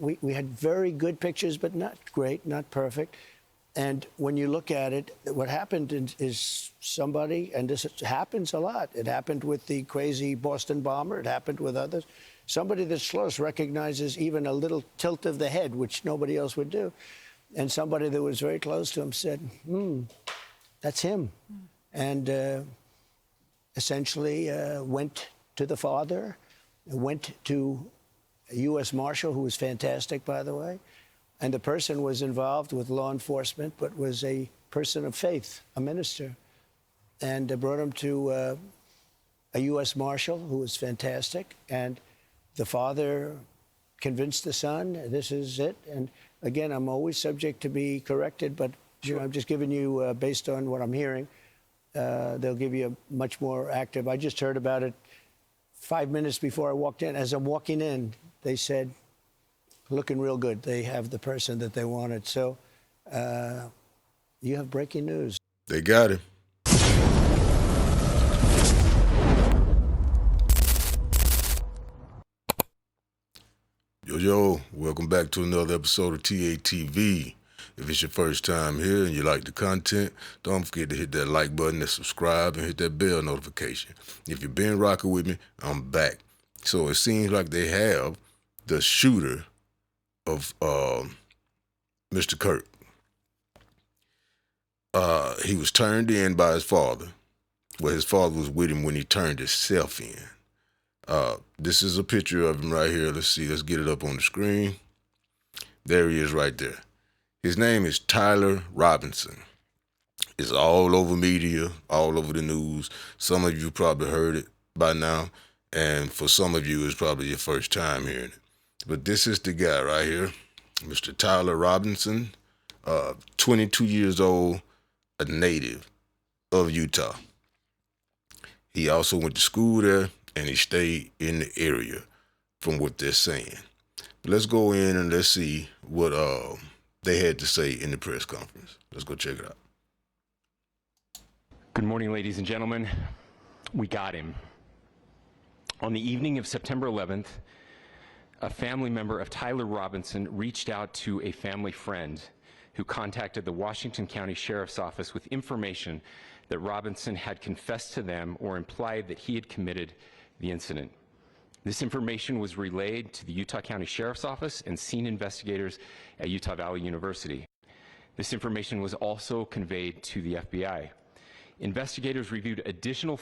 We had very good pictures, but not great, not perfect. And when you look at it, what happened is somebody, and this happens a lot. It happened with the crazy Boston bomber. It happened with others. Somebody that's close recognizes even a little tilt of the head, which nobody else would do. And somebody that was very close to him said, that's him. And essentially went to the father, went to a U.S. Marshal, who was fantastic, by the way. And the person was involved with law enforcement, but was a person of faith, a minister. And brought him to a U.S. Marshal, who was fantastic. And the father convinced the son, this is it. And again, I'm always subject to be corrected, but you know, I'm just giving you, based on what I'm hearing, they'll give you a much more active. I just heard about it 5 minutes before I walked in. As I'm walking in, they said, looking real good. They have the person that they wanted. So you have breaking news. They got him. Yo, welcome back to another episode of TATV. If it's your first time here and you like the content, don't forget to hit that like button and subscribe and hit that bell notification. If you've been rocking with me, I'm back. So it seems like they have the shooter of Mr. Kirk. He was turned in by his father. Well, his father was with him when he turned himself in. This is a picture of him right here. Let's see. Let's get it up on the screen. There he is right there. His name is Tyler Robinson. It's all over media, all over the news. Some of you probably heard it by now. And for some of you, it's probably your first time hearing it. But this is the guy right here, Mr. Tyler Robinson, 22 years old, a native of Utah. He also went to school there, and he stayed in the area from what they're saying. But let's go in and let's see what they had to say in the press conference. Let's go check it out. Good morning, ladies and gentlemen. We got him. On the evening of September 11th, a family member of Tyler Robinson reached out to a family friend who contacted the Washington County Sheriff's Office with information that Robinson had confessed to them or implied that he had committed the incident. This information was relayed to the Utah County Sheriff's Office and scene investigators at Utah Valley University. This information was also conveyed to the FBI. Investigators reviewed additional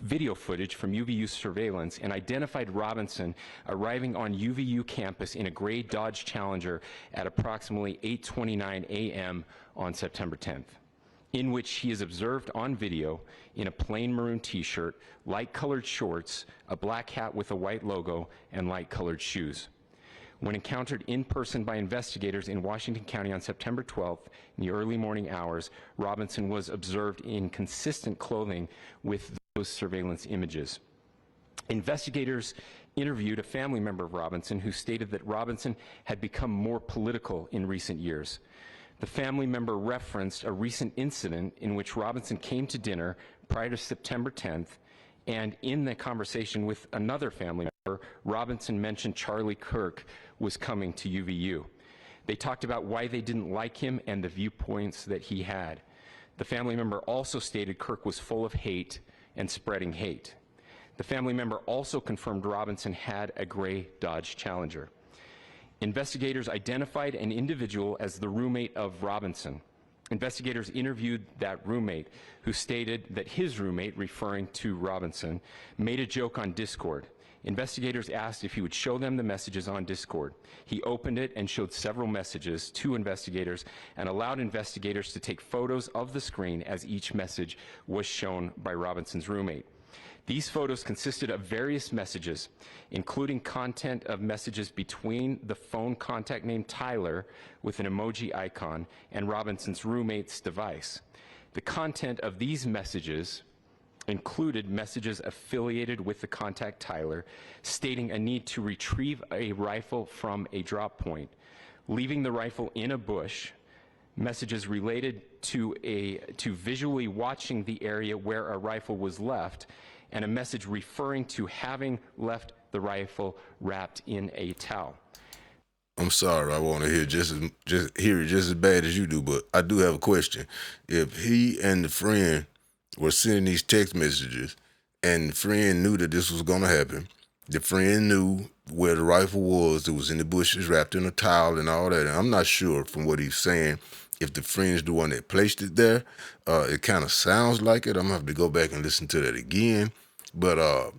video footage from UVU surveillance and identified Robinson arriving on UVU campus in a gray Dodge Challenger at approximately 8:29 a.m. on September 10th, in which he is observed on video in a plain maroon t-shirt, light-colored shorts, a black hat with a white logo, and light-colored shoes. When encountered in person by investigators in Washington County on September 12th in the early morning hours, Robinson was observed in consistent clothing with those surveillance images. Investigators interviewed a family member of Robinson who stated that Robinson had become more political in recent years. The family member referenced a recent incident in which Robinson came to dinner prior to September 10th, and in the conversation with another family member, Robinson mentioned Charlie Kirk was coming to UVU. They talked about why they didn't like him and the viewpoints that he had. The family member also stated Kirk was full of hate and spreading hate. The family member also confirmed Robinson had a gray Dodge Challenger. Investigators identified an individual as the roommate of Robinson. Investigators interviewed that roommate, who stated that his roommate, referring to Robinson, made a joke on Discord. Investigators asked if he would show them the messages on Discord. He opened it and showed several messages to investigators and allowed investigators to take photos of the screen as each message was shown by Robinson's roommate. These photos consisted of various messages, including content of messages between the phone contact named Tyler with an emoji icon and Robinson's roommate's device. The content of these messages included messages affiliated with the contact Tyler, stating a need to retrieve a rifle from a drop point, leaving the rifle in a bush, messages related to visually watching the area where a rifle was left, and a message referring to having left the rifle wrapped in a towel. I'm sorry, I want to hear just hear it just as bad as you do, but I do have a question. If he and the friend were sending these text messages, and the friend knew that this was going to happen, the friend knew where the rifle was. It was in the bushes, wrapped in a towel, and all that. And I'm not sure from what he's saying if the friend's the one that placed it there. It kind of sounds like it. I'm gonna have to go back and listen to that again, but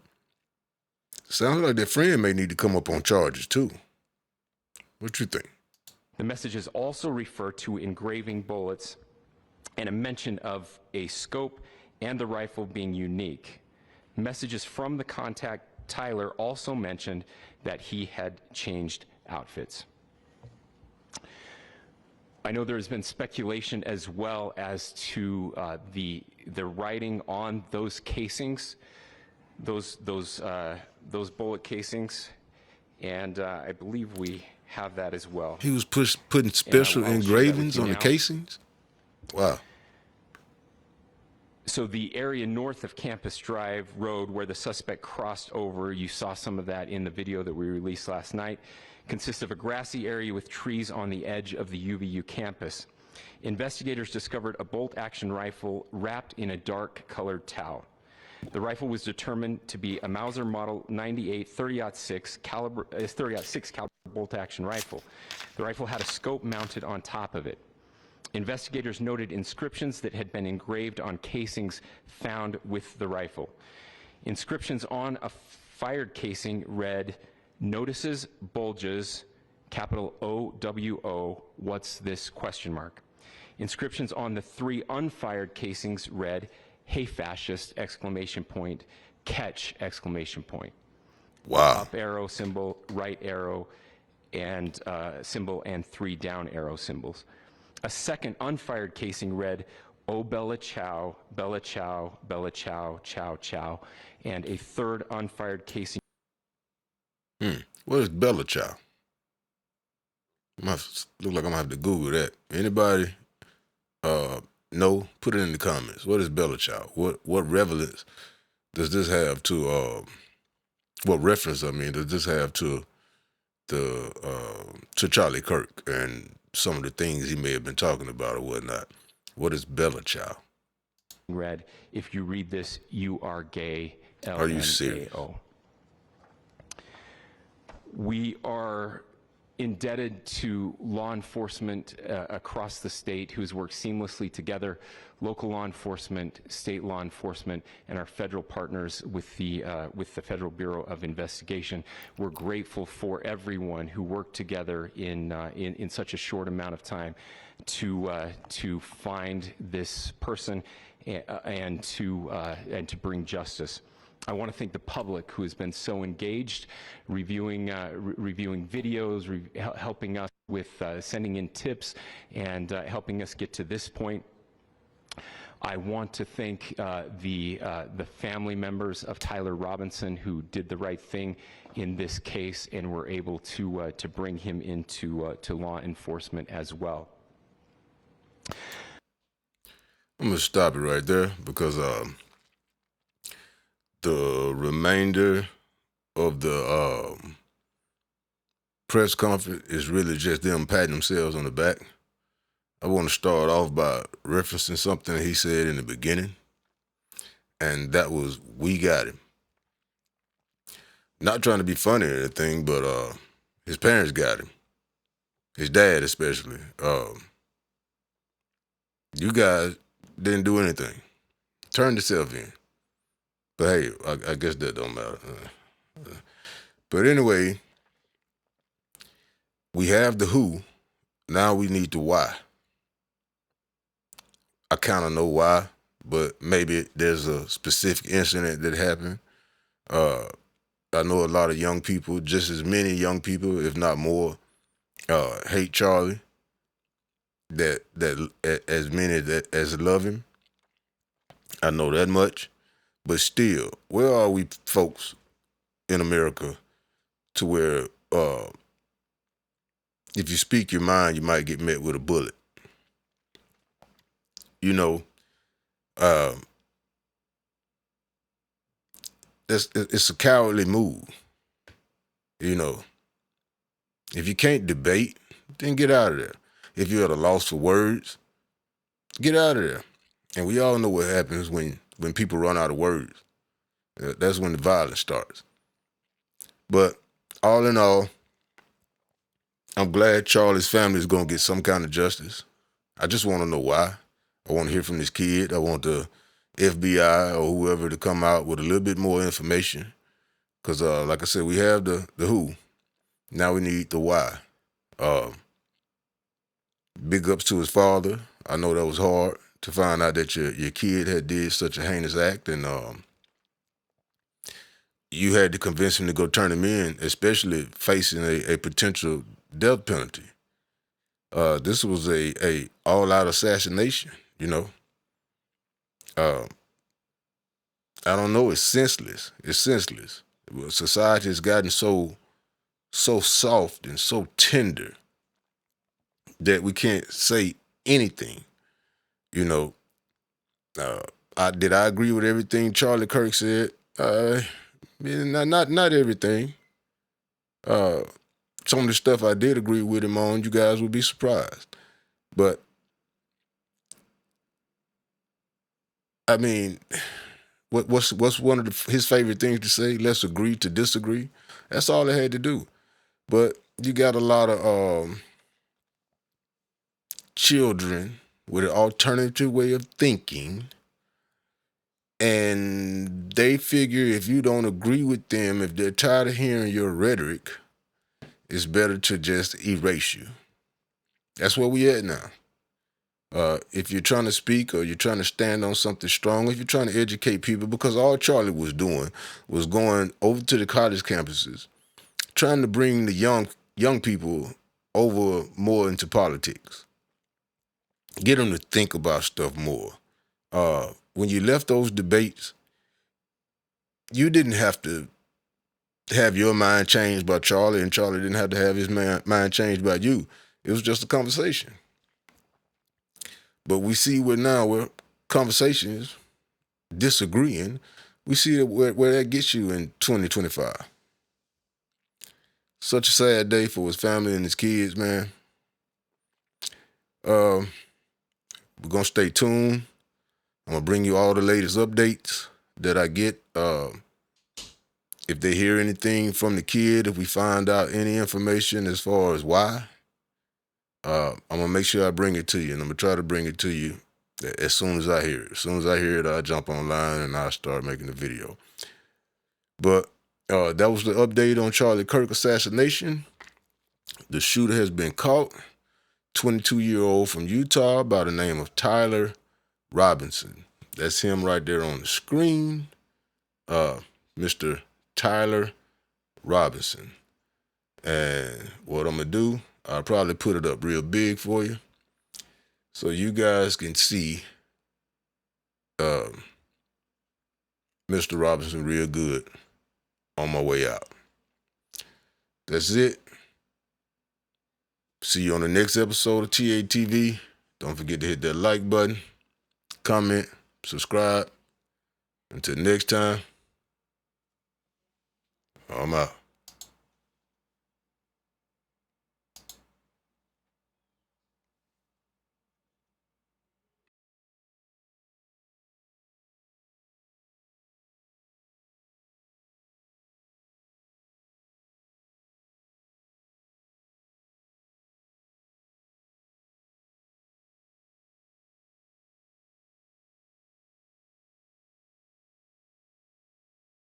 sounds like that friend may need to come up on charges too. What you think? The messages also refer to engraving bullets and a mention of a scope and the rifle being unique. Messages from the contact, Tyler, also mentioned that he had changed outfits. I know there has been speculation as well as to the writing on those casings, those bullet casings, and I believe we have that as well. He was putting special I'll share that with engravings you on the now. casings? Wow. So the area north of Campus Drive Road where the suspect crossed over, you saw some of that in the video that we released last night, consists of a grassy area with trees on the edge of the UVU campus. Investigators discovered a bolt-action rifle wrapped in a dark-colored towel. The rifle was determined to be a Mauser Model 98 30-06 caliber bolt-action rifle. The rifle had a scope mounted on top of it. Investigators noted inscriptions that had been engraved on casings found with the rifle. Inscriptions on a fired casing read, "Notices bulges, capital OWO, what's this?" ? Inscriptions on the 3 unfired casings read, "Hey fascist!" ! Catch! ! Wow. Up arrow symbol, right arrow and symbol, and 3 down arrow symbols. A second unfired casing read, "Oh Bella Chow, Bella Chow, Bella Chow, Chow Chow," and a third unfired casing. What is Bella Chow? Look like I'm gonna have to Google that. Anybody know? Put it in the comments. What is Bella Chow? What relevance does this have to what reference, I mean, does this have to the to Charlie Kirk and some of the things he may have been talking about or whatnot? What is Bella Chow? Read, "If you read this, you are gay." Are you serious? LMAO. We are indebted to law enforcement across the state who's worked seamlessly together, local law enforcement, state law enforcement, and our federal partners with the Federal Bureau of Investigation. We're grateful for everyone who worked together in such a short amount of time to find this person and to bring justice. I want to thank the public who has been so engaged, reviewing videos, helping us with sending in tips, and helping us get to this point. I want to thank the family members of Tyler Robinson who did the right thing in this case and were able to bring him into to law enforcement as well. I'm gonna stop it right there because the remainder of the press conference is really just them patting themselves on the back. I want to start off by referencing something he said in the beginning, and that was, "We got him." Not trying to be funny or anything, but his parents got him. His dad especially. You guys didn't do anything. Turned yourself in. But hey, I guess that don't matter. But anyway, we have the who. Now we need the why. I kind of know why, but maybe there's a specific incident that happened. I know a lot of young people, just as many young people, if not more, hate Charlie. That as many as love him. I know that much. But still, where are we folks in America to where if you speak your mind, you might get met with a bullet? You know, it's a cowardly move. You know, If you can't debate, then get out of there. If you're at a loss for words, get out of there. And we all know what happens when people run out of words. That's when the violence starts. But all in all, I'm glad Charlie's family is going to get some kind of justice. I just want to know why. I want to hear from this kid. I want the FBI or whoever to come out with a little bit more information. Because, like I said, we have the who. Now we need the why. Big ups to his father. I know that was hard to find out that your kid had did such a heinous act, and you had to convince him to go turn him in, especially facing a potential death penalty. This was a all-out assassination, you know. I don't know, it's senseless. It's senseless. Society has gotten so soft and so tender that we can't say anything, you know. Did I agree with everything Charlie Kirk said? Not everything. Some of the stuff I did agree with him on, you guys would be surprised. But I mean, what's one of his favorite things to say? Let's agree to disagree. That's all they had to do. But you got a lot of children with an alternative way of thinking, and they figure if you don't agree with them, if they're tired of hearing your rhetoric, it's better to just erase you. That's where we at now. If you're trying to speak or you're trying to stand on something strong, if you're trying to educate people, because all Charlie was doing was going over to the college campuses, trying to bring the young people over more into politics, get them to think about stuff more. When you left those debates, you didn't have to have your mind changed by Charlie, and Charlie didn't have to have his mind changed by you. It was just a conversation. But we see where conversations, disagreeing, we see where that gets you in 2025. Such a sad day for his family and his kids, man. We're going to stay tuned. I'm going to bring you all the latest updates that I get. If they hear anything from the kid, if we find out any information as far as why, I'm going to make sure I bring it to you, and I'm going to try to bring it to you as soon as I hear it. As soon as I hear it, I'll jump online and I'll start making the video. But that was the update on Charlie Kirk assassination. The shooter has been caught, 22-year-old from Utah by the name of Tyler Robinson. That's him right there on the screen, Mr. Tyler Robinson. And what I'm going to do, I'll probably put it up real big for you so you guys can see Mr. Robinson real good on my way out. That's it. See you on the next episode of TATV. Don't forget to hit that like button, comment, subscribe. Until next time, I'm out.